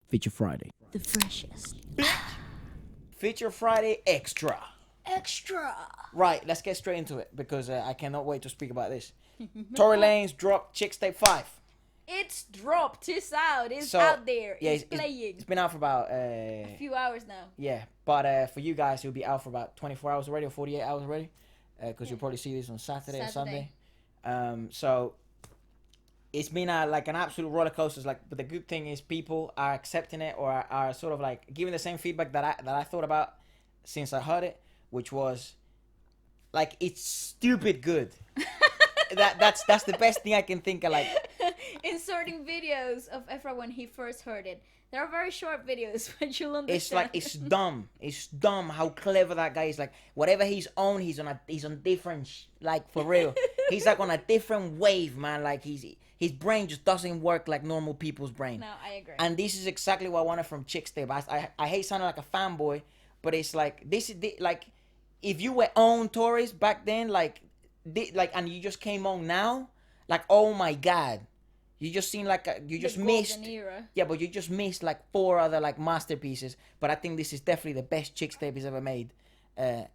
Feature Friday. The freshest. Feature Friday extra. Extra. Right, let's get straight into it because I cannot wait to speak about this. Tory Lanez dropped Chixtape 5. It's dropped. It's out. It's So, out there. Yeah, it's playing. It's been out for about a few hours now. Yeah, but for you guys, it'll be out for about 24 hours already or 48 hours already, because you'll probably see this on Saturday or Sunday. So it's been like an absolute roller coaster. But the good thing is people are accepting it or are sort of like giving the same feedback that I thought about since I heard it, which was like it's stupid good. that's the best thing I can think of. Like inserting videos of Ephra when he first heard it. They're very short videos, but you'll understand. It's dumb. It's dumb how clever that guy is. Like whatever he's on different like for real. He's like on a different wave, man. Like his brain just doesn't work like normal people's brain. No, I agree. And this is exactly what I wanted from Chixtape. I hate sounding like a fanboy, but it's like this is like if you were on Tories back then, and you just came on now, like oh my god. You just seem like you just missed. Era. Yeah, but you just missed like 4 other like masterpieces. But I think this is definitely the best Chixtape he's ever made.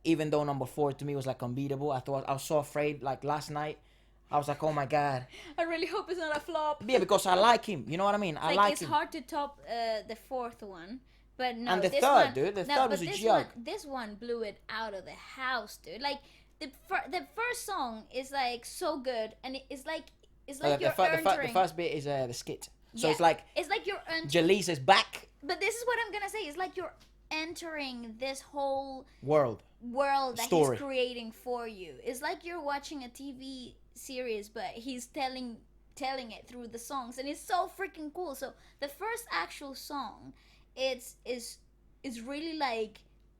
Even though number 4 to me was like unbeatable. I was so afraid like last night. I was like, oh my god. I really hope it's not a flop. Yeah, because I like him. You know what I mean? I like it's him. hard to top the 4th one. But no, and the this third, one, dude. The no, third was a joke. This one blew it out of the house, dude. Like the first song is like so good, and it's like the first bit is the skit. So it's like you're entering. Jalise is back. But this is what I'm gonna say. It's like you're entering this whole world that story. He's creating for you. It's like you're watching a TV series, but he's telling it through the songs, and it's so freaking cool. So the first actual song, is really like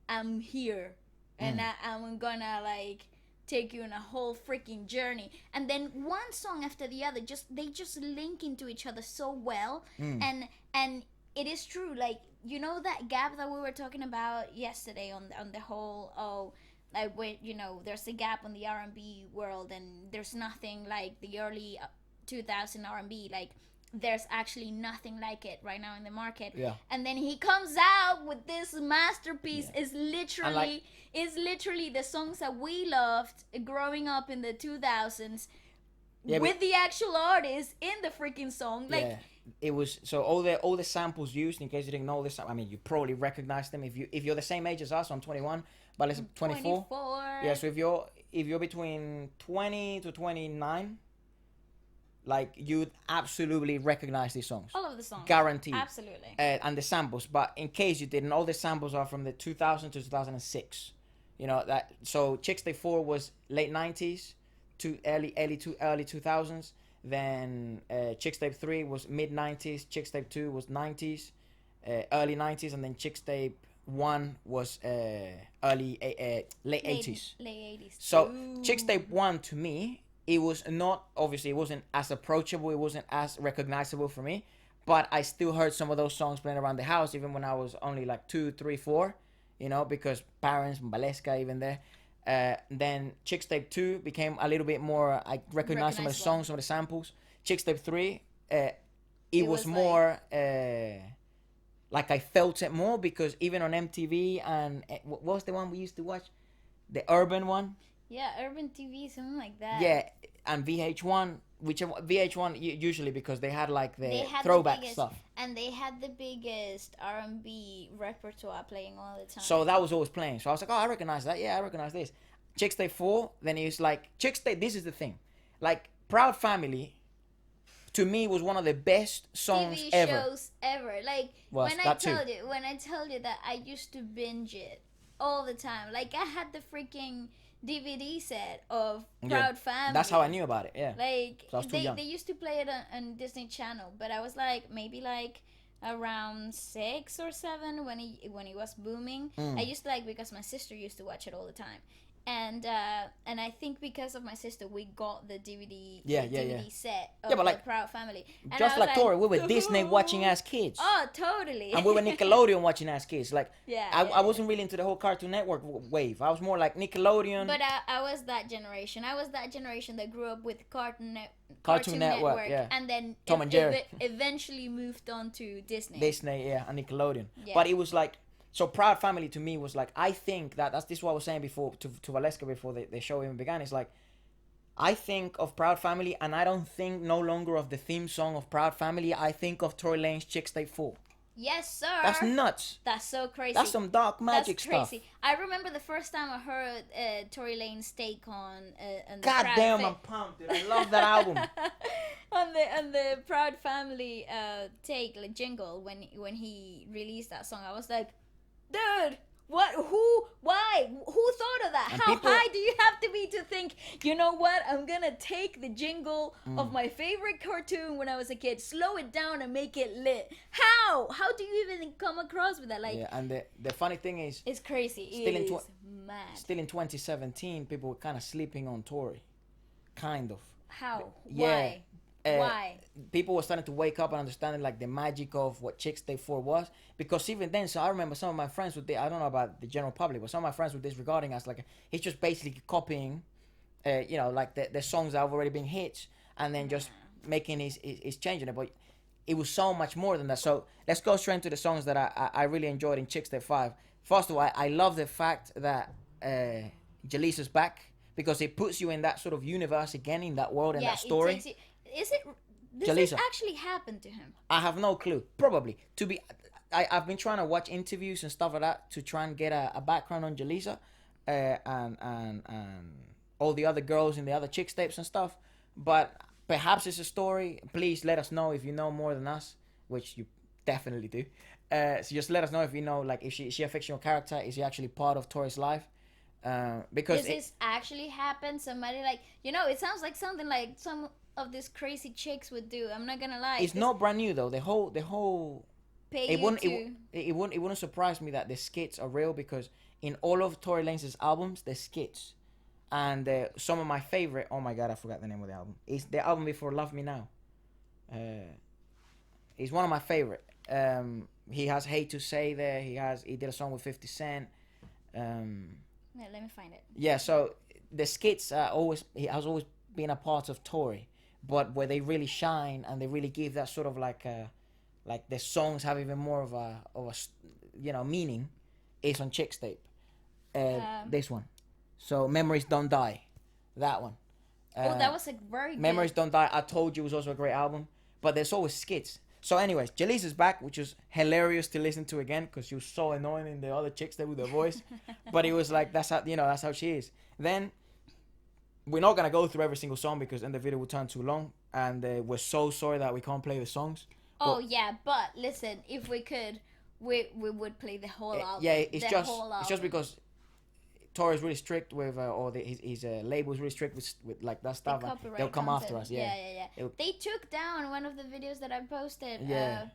I'm here, and I'm gonna like take you on a whole freaking journey, and then one song after the other they just link into each other so well. And it is true, like you know that gap that we were talking about yesterday on the whole like when there's a gap on the R&B world, and there's nothing like the early 2000 R&B. Like there's actually nothing like it right now in the market. Yeah. And then he comes out with this masterpiece. Is literally the songs that we loved growing up in the 2000s, with the actual artist in the freaking song. Like it was so all the samples used. In case you didn't know this, I mean you probably recognize them if you're the same age as us. I'm 21, but it's 24. Yeah, so if you're between 20 to 29. Like you'd absolutely recognize these songs. All of the songs. Guaranteed. Absolutely. And the samples. But in case you didn't, all the samples are from the 2000 to 2006. You know that. So Chixtape 4 was late 90s to early 2000s. Then Chixtape 3 was mid 90s. Chixtape 2 was 90s, early 90s, and then Chixtape 1 was late 80s. Late 80s. So Chixtape 1 to me, it wasn't as approachable, it wasn't as recognizable for me, but I still heard some of those songs playing around the house even when I was only like 2, 3, 4, because parents, Wlsk even there. Then Chixtape 2 became a little bit more, I recognized some of the songs, some of the samples. Chixtape 3, it was more, like I felt it more because even on MTV and, what was the one we used to watch? The urban one? Yeah, Urban TV, something like that. Yeah, and VH1, VH1 usually because they had like the throwback stuff. And they had the biggest R&B repertoire playing all the time. So that was always playing. So I was like, oh, I recognize that. Yeah, I recognize this. Chixtape 4, then he was like, Chixtape, this is the thing. Like, Proud Family, to me, was one of the best songs TV ever. shows ever. Like, when I tell you that I used to binge it all the time. Like, I had the freaking DVD set of Proud Family. That's how I knew about it. Yeah. Like so they used to play it on Disney Channel, but I was like maybe like around 6 or 7 when he was booming. I used to because my sister used to watch it all the time, and I think because of my sister, we got the DVD set of Yeah, but the like, Proud Family. And just I was like Tori, we were Disney watching as kids. Oh, totally. And we were Nickelodeon watching as kids. Like, yeah, I wasn't really into the whole Cartoon Network wave. I was more like Nickelodeon. But I was that generation. I was that generation that grew up with Cartoon Network, yeah. And then Tom and Jerry. Eventually moved on to Disney. Disney, yeah, and Nickelodeon. Yeah. But it was like, so Proud Family to me was like, I think this is what I was saying before to Wlsk before the show even began. It's like, I think of Proud Family, and I don't think no longer of the theme song of Proud Family. I think of Tory Lanez Chixtape 4. Yes, sir. That's nuts. That's so crazy. That's some dark magic stuff. I remember the first time I heard Tory Lanez's take on the God damn, I'm pumped, dude. I love that album. on the Proud Family take, like, jingle, when he released that song, I was like, dude, what? Who? Why? Who thought of that? And How high do you have to be to think, you know what? I'm gonna take the jingle of my favorite cartoon when I was a kid, slow it down and make it lit. How? How do you even come across with that? Like, yeah, and the funny thing is, it's crazy. Still it in is mad. Still in 2017, people were kind of sleeping on Tory, kind of. How? Yeah. Why? Why? People were starting to wake up and understanding like the magic of what Chixtape 4 was, because even then, so I remember some of my friends with I don't know about the general public, but some of my friends were disregarding us, like he's just basically copying, like the songs that have already been hits, and then just making his changing it. But it was so much more than that. So let's go straight into the songs that I really enjoyed in Chixtape 5. First of all, I love the fact that Jaleesa's back, because it puts you in that sort of universe again, in that world and that story. Does this actually happen to him? I have no clue. Probably. I've been trying to watch interviews and stuff like that to try and get a background on Jaleesa and all the other girls in the other Chixtapes and stuff. But perhaps it's a story. Please let us know if you know more than us, which you definitely do. So just let us know if you know, like, is she a fictional character? Is she actually part of Tory's life? Because does this actually happen? Somebody, like, it sounds like something like some of these crazy chicks would do. I'm not gonna lie. It's not brand new though. The whole. It wouldn't surprise me that the skits are real, because in all of Tory Lanez's albums, there's skits, and some of my favorite. Oh my god, I forgot the name of the album. It's the album before Love Me Now. It's one of my favorite. He has Hate to Say there. He did a song with 50 Cent. Yeah, let me find it. Yeah, so the skits he has always been a part of Tory, but where they really shine and they really give that sort of like the songs have even more of a meaning, is on Chixtape. This one. So Memories Don't Die, that one. That was a very Memories good. Don't Die. I Told You was also a great album, but there's always skits. So anyways, Jaleesa's back, which was hilarious to listen to again, because she was so annoying in the other Chixtape with her voice. But it was like, that's how she is. Then we're not gonna go through every single song, because then the video will turn too long, and we're so sorry that we can't play the songs. Oh yeah, but listen, if we could, we would play the whole album. Yeah, it's just because Tory's really strict with, or his label's really strict with like that stuff. They'll come after us. Yeah. They took down one of the videos that I posted. Yeah.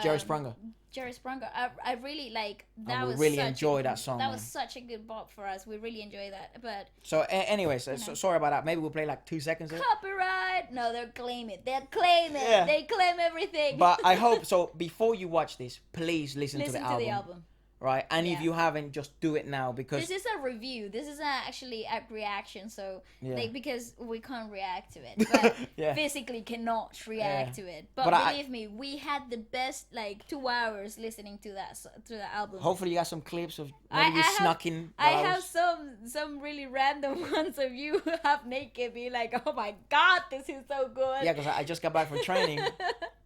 Jerry Sprunger. I really like that. We really enjoyed that song. That was such a good bop for us. We really enjoyed that. But so, anyways, so sorry about that. Maybe we'll play like 2 seconds of it. Copyright? No, they'll claim it. They'll claim it. Yeah. They claim everything. But I hope so. Before you watch this, please listen to the album. Listen to the album. Right, and if you haven't, just do it now, because this is a review. This is actually a reaction. So because we can't react to it, but physically cannot react to it. But believe me, we had the best 2 hours listening to the album. Hopefully, you got some clips of maybe you snuck in. I have some really random ones of you half naked, be like, "Oh my god, this is so good." Yeah, because I just got back from training,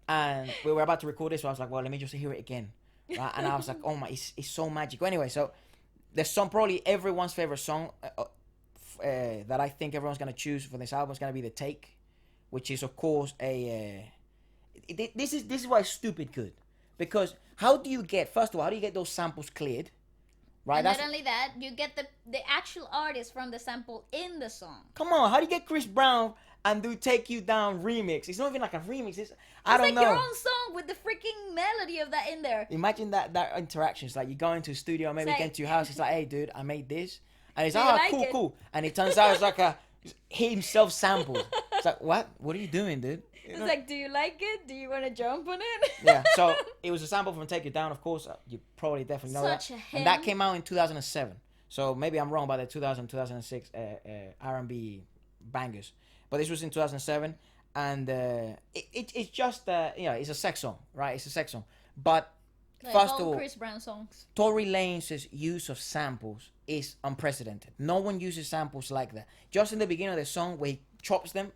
and we were about to record this, so I was like, "Well, let me just hear it again." Right? And I was like, oh my, it's so magical. Anyway, so there's probably everyone's favorite song that I think everyone's going to choose for this album is going to be The Take, which is, of course, this is why it's stupid good. Because how do you get those samples cleared? Right? And not only that, you get the actual artist from the sample in the song. Come on, how do you get Chris Brown and do Take You Down remix? It's not even like a remix. I don't know. It's like your own song with the freaking melody of that in there. Imagine that interaction. It's like you go into a studio, maybe get into your house. It's like, hey, dude, I made this. And he's Do you like, like cool, it? cool. And it turns out it's like he himself sampled. It's like, what are you doing, dude? It's like, do you like it? Do you want to jump on it? Yeah, so it was a sample from Take It Down, of course. You probably definitely know Such that. a hymn. And that came out in 2007. So maybe I'm wrong about the 2006 R&B bangers. But this was in 2007. And it's just, it's a sex song, right? It's a sex song. But Like first all of all, Chris Brown songs. Tory Lanez's use of samples is unprecedented. No one uses samples like that. Just in the beginning of the song where he chops them,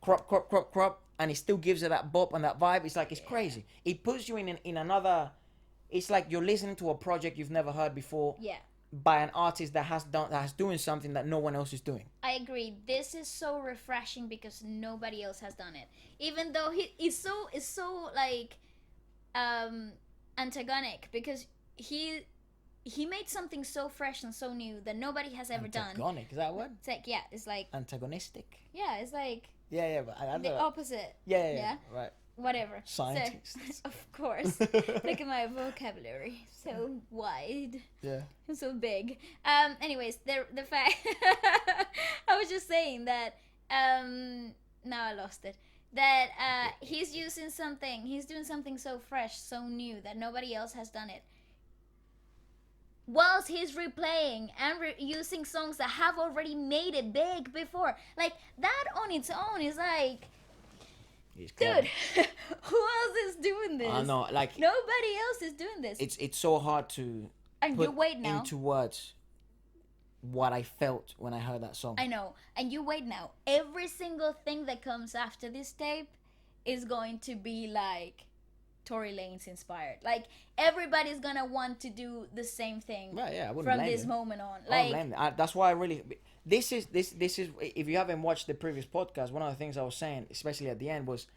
crop, and he still gives it that bop and that vibe. It's like, it's crazy. It puts you in another. It's like you're listening to a project you've never heard before. Yeah. By an artist that's doing something that no one else is doing. I agree. This is so refreshing because nobody else has done it. Even though he's so like antagonic, because he made something so fresh and so new that nobody has ever done. Antagonic, is that what? It's like, yeah, it's like Antagonistic. yeah, it's like Yeah, but I the don't. opposite. Yeah, right. Whatever. Scientists. So, of course. Look at my vocabulary. So wide. Yeah. So big. Anyways, the fact I was just saying that now I lost it. That he's doing something so fresh, so new that nobody else has done it. Whilst he's replaying and using songs that have already made it big before. Like that on its own is like, dude, who else is doing this? I know, like nobody else is doing this. it's so hard to and put you wait now. into words what I felt when I heard that song. I know, and you wait now. Every single thing that comes after this tape is going to be like Tory Lanez inspired. Like everybody's gonna want to do the same thing. Right, yeah, I wouldn't from blame this you. moment on. I Like don't blame you. That's why I really. This is if you haven't watched the previous podcast, one of the things I was saying, especially at the end, was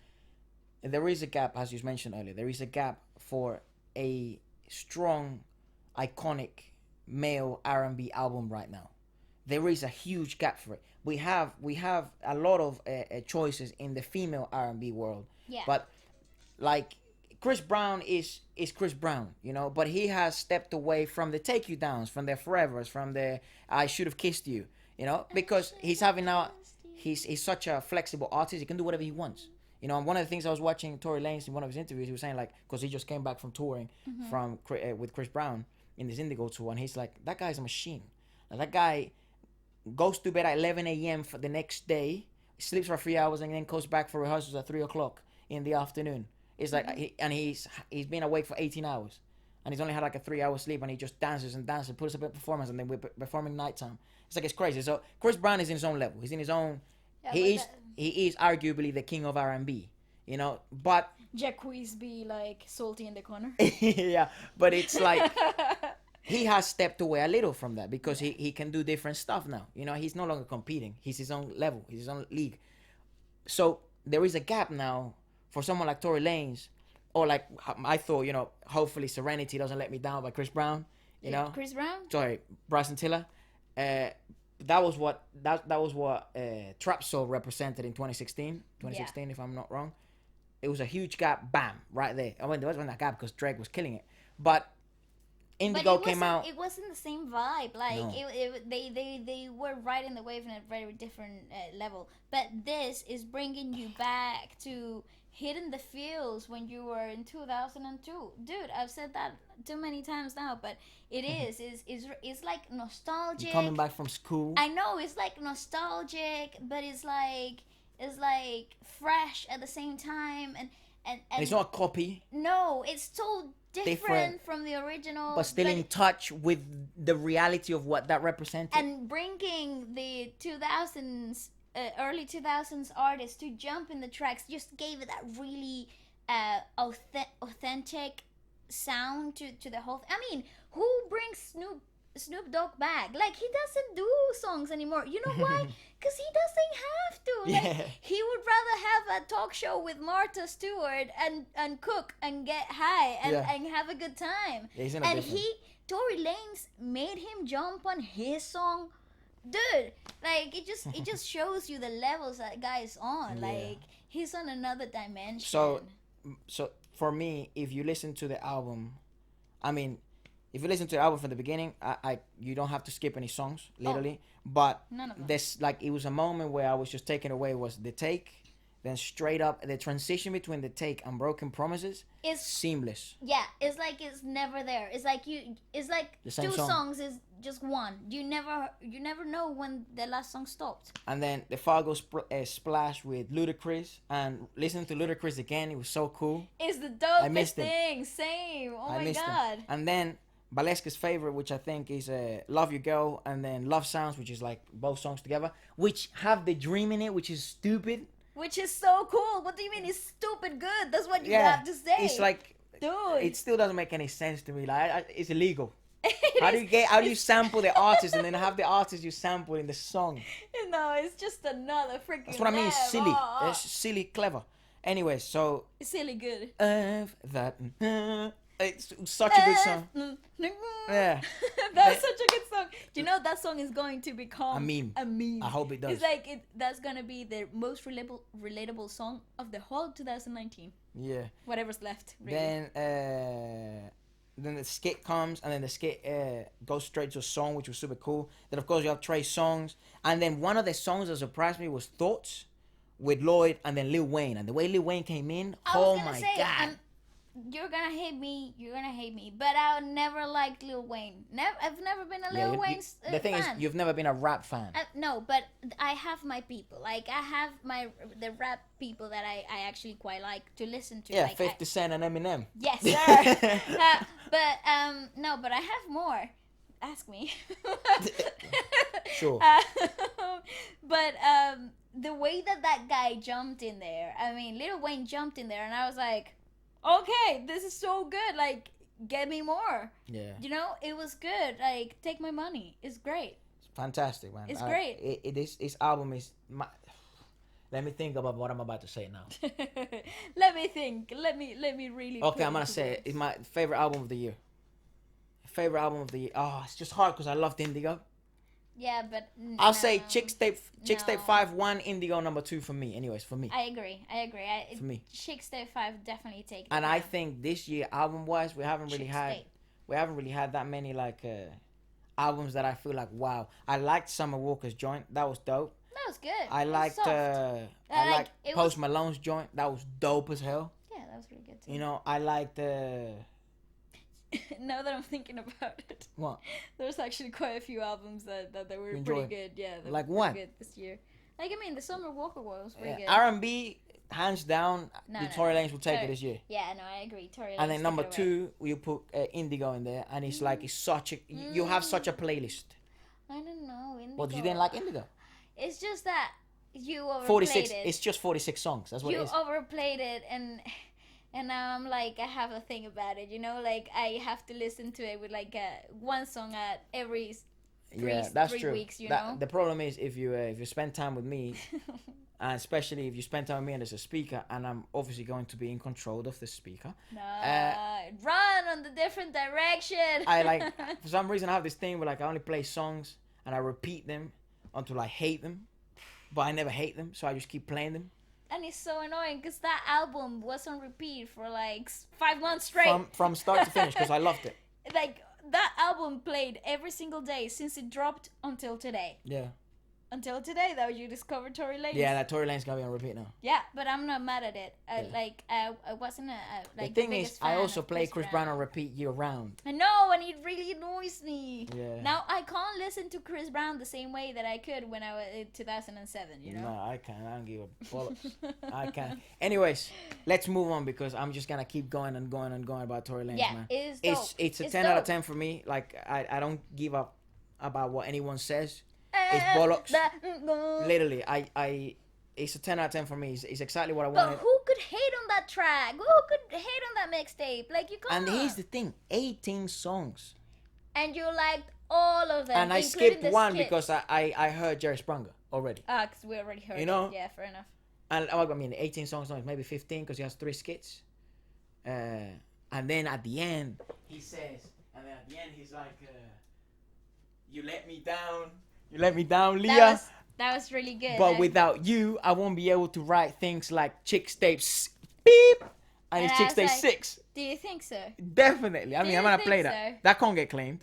there is a gap, as you mentioned earlier. There is a gap for a strong, iconic male R&B album right now. There is a huge gap for it. We have a lot of choices in the female R&B world. Yeah. But like Chris Brown is Chris Brown, you know, but he has stepped away from the Take You Downs, from the Forevers, from the I Should Have Kissed You, you know, because he's having now he's such a flexible artist. He can do whatever he wants. You know, and one of the things I was watching Tory Lanez in one of his interviews, he was saying like, because he just came back from touring with Chris Brown in this Indigo tour, and he's like, that guy's a machine. Like, that guy goes to bed at 11 a.m. for the next day, sleeps for 3 hours, and then goes back for rehearsals at 3 o'clock in the afternoon. It's like, he's been awake for 18 hours, and he's only had like a 3 hour sleep, and he just dances and dances, puts up a performance, and then we're performing nighttime. It's like, it's crazy. So Chris Brown is in his own level. He's in his own. Yeah, he is arguably the king of R&B, you know. But Jacquees be like salty in the corner. yeah, but it's like he has stepped away a little from that because he can do different stuff now. You know, he's no longer competing. He's his own level. He's his own league. So there is a gap now for someone like Tory Lanez, or like I thought, you know, hopefully Serenity Doesn't Let Me Down by Chris Brown. You know, Chris Brown. Sorry, Bryson Tiller. That was what Trap Soul represented in 2016, if I'm not wrong. It was a huge gap, bam, right there. I mean, there wasn't that gap because Drake was killing it, but Indigo came out. It wasn't the same vibe. Like No. they were riding the wave in a very different level. But this is bringing you back to Hidden the Fields when you were in 2002. Dude, I've said that too many times now, but it is like nostalgic. You're coming back from school. I know it's like nostalgic, but it's like fresh at the same time, and it's not a copy, no, it's so different from the original, but still in touch with the reality of what that represented. And bringing the 2000s, early 2000s artists to jump in the tracks just gave it that really authentic sound to the whole. I mean, who brings Snoop Dogg back? Like, he doesn't do songs anymore. You know why? Because he doesn't have to. Like, Yeah. he would rather have a talk show with Martha Stewart and cook and get high and have a good time. Yeah, he's in a and different- Tory Lanez made him jump on his song. Dude, like, it just shows you the levels that guy is on. Yeah. Like, he's on another dimension. So for me, if you listen to the album, I mean, if you listen to the album from the beginning, you don't have to skip any songs, literally. But None of them. this, like, it was a moment where I was just taken away. Was the take, then straight up the transition between the take and Broken Promises, It's seamless. yeah. It's like it's never there. It's like It's like The same two song. songs is just one. You never know when the last song stopped. And then the Fargo splash with Ludacris, and listening to Ludacris again, it was so cool. It's the missed dopest him. thing. Same. Oh I my missed god. them. And then Wlsk's favorite, which I think is Love Your Girl, and then Love Sounds, which is like both songs together, which have the dream in it, which is stupid. Which is so cool. What do you mean? It's stupid good. That's what you Yeah, have to say. it's like, dude. it still doesn't make any sense to me. Like, it's illegal. How do you sample the artist and then have the artist you sample in the song? No, it's just another freaking. That's what I mean. It's silly. Oh. It's silly, clever. Anyway, so It's silly good. it's such a good song. Yeah. That's such a good song. Do you know that song is going to become A meme. A meme. I hope it does. It's like that's gonna be the most relatable song of the whole 2019. Yeah. Whatever's left. Really. Then the skit comes, and then the skit goes straight to a song, which was super cool. Then of course you have Trey's songs, and then one of the songs that surprised me was Thoughts with Lloyd, and then Lil Wayne. And the way Lil Wayne came in, oh my god! You're gonna hate me. But I would never liked Lil Wayne. I've never been a Lil Wayne fan. The thing is, you've never been a rap fan. No, but I have my people. Like I have the rap people that I actually quite like to listen to. Yeah, like 50 Cent and Eminem. Yes, sir. No, but I have more. Ask me. Sure. But the way that guy jumped in there, I mean, Lil Wayne jumped in there, and I was like, okay, this is so good. Like, get me more. Yeah. You know, it was good. Like, take my money. It's great. It's fantastic, man. It's great. This album is my. Let me think about what I'm about to say now. Let me think. Let me really. Okay, I'm gonna say it. It's my favorite album of the year. Favorite album of the year. Oh, it's just hard because I loved Indigo. Yeah, but I'll say Chixtape 5 1, Indigo number 2 for me. Anyways, for me. I agree. For me. Chixtape 5 definitely take. And I think this year, album wise, we haven't really had that many like albums that I feel like wow. I liked Summer Walker's joint. That was dope. That was good. I liked Post Malone's joint. That was dope as hell. Yeah, that was really good too. You know, I liked now that I'm thinking about it, what? There's actually quite a few albums that were pretty good. Yeah, like were what? good this year. Like I mean, the Summer Walker one was pretty good. R&B, hands down, Tory Lanez will take it this year. Yeah, no, I agree. Tory Lanez. And then number 2, you put Indigo in there, and it's like it's such a you have such a playlist. I don't know. Indigo. What, you didn't like Indigo? It's just that you overplayed 46. it. It's just 46 songs. That's what it is. You overplayed it, and now I'm like, I have a thing about it, you know, like I have to listen to it with like one song at every three weeks, you know. The problem is if you spend time with me, and especially if you spend time with me and there's a speaker, and I'm obviously going to be in control of the speaker. Run on the different direction. I like for some reason I have this thing where like I only play songs and I repeat them until I hate them, but I never hate them, so I just keep playing them. And it's so annoying because that album was on repeat for like 5 months straight. From start to finish because I loved it. Like that album played every single day since it dropped until today. Yeah. Until today, though, you discovered Tory Lanez. Yeah, that Tory Lanez gonna be on repeat now. Yeah, but I'm not mad at it. I wasn't like the thing is, I also play Chris Brown on repeat year round. I know, and it really annoys me. Yeah. Now I can't listen to Chris Brown the same way that I could when I was in 2007. You know. No, I can't. I don't give a bollocks. I can't. Anyways, let's move on because I'm just gonna keep going and going and going about Tory Lanez, man. It's a 10 out of 10 for me. Like I don't give up about what anyone says. It's bollocks. Literally, it's a 10 out of 10 for me. It's exactly what I wanted. But who could hate on that track? Who could hate on that mixtape? Like you can't. And here's the thing: 18 songs. And you liked all of them. And I skipped one because I heard Jerry Sprunger already. Because we already heard. You know? It. Yeah, fair enough. And I mean, 18 songs, no, maybe 15 because he has 3 skits. And then at the end, he says, he's like, "You let me down." You let me down, Leah. That was really good. But without you, I won't be able to write things like Chixtapes, beep, and it's I was Chixtape like, 6. Do you think so? Definitely. I Do mean, you I'm gonna think play that. so? That can't get claimed.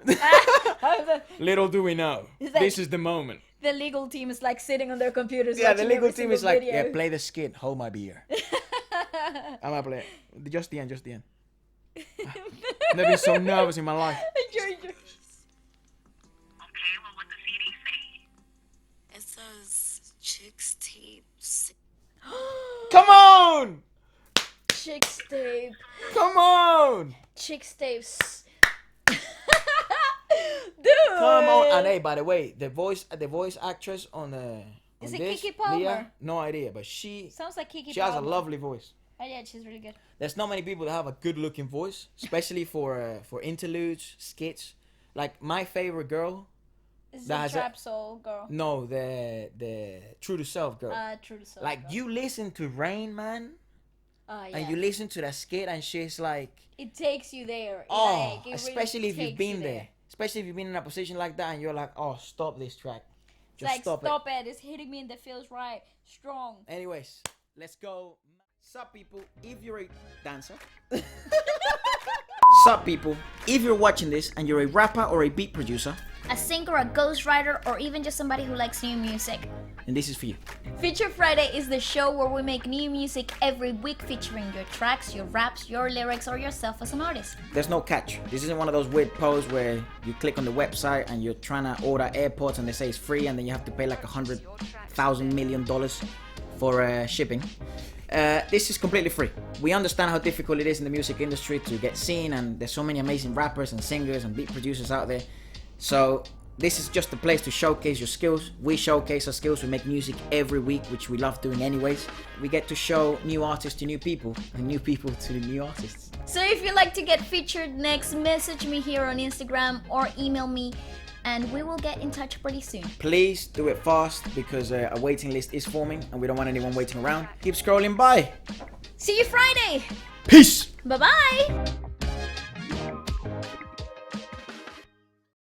the Little do we know, like- this is the moment. legal team is like sitting on their computers. Yeah, the watching legal every team is single like, video. yeah, play the skit, hold my beer. I'm gonna play it. Just the end, just the end. I've never been so nervous in my life. Okay, well, what the CD say? It says Chixtape. Come on! Chixtape. Come on! Chixtapes. Dude. Come on! And hey, by the way, the voice actress on the Is on it this, Keke Palmer? Leah, no idea, but she Sounds like Keke has a Palmer. lovely voice. Oh yeah, she's really good. There's not many people that have a good looking voice, especially for interludes, skits. Like my favorite girl, This is That a has a- trap soul girl. no, the True to Self girl. True to soul. Like girl. you listen to Rain Man, Oh yeah. and you listen to that skit, and she's like, It takes you there. oh, Like, it especially really if you've takes been you there. Especially if you've been in a position like that, and you're like, oh, stop this track. It's Just like stop it. It's hitting me and that feels right. Strong. Anyways, let's go. Sup people, if you're a dancer. Sup people, if you're watching this and you're a rapper or a beat producer, A singer, a ghostwriter, or even just somebody who likes new music. then this is for you. Feature Friday is the show where we make new music every week featuring your tracks, your raps, your lyrics, or yourself as an artist. There's no catch. This isn't one of those weird posts where you click on the website and you're trying to order AirPods and they say it's free and then you have to pay like $100,000 million for shipping. This is completely free. We understand how difficult it is in the music industry to get seen, and there's so many amazing rappers and singers and beat producers out there. So this is just a place to showcase your skills. We showcase our skills. We make music every week, which we love doing anyways. We get to show new artists to new people and new people to the new artists. So if you'd like to get featured next, message me here on Instagram or email me and we will get in touch pretty soon. Please do it fast because a waiting list is forming and we don't want anyone waiting around. Keep scrolling by. See you Friday! Peace! Bye-bye!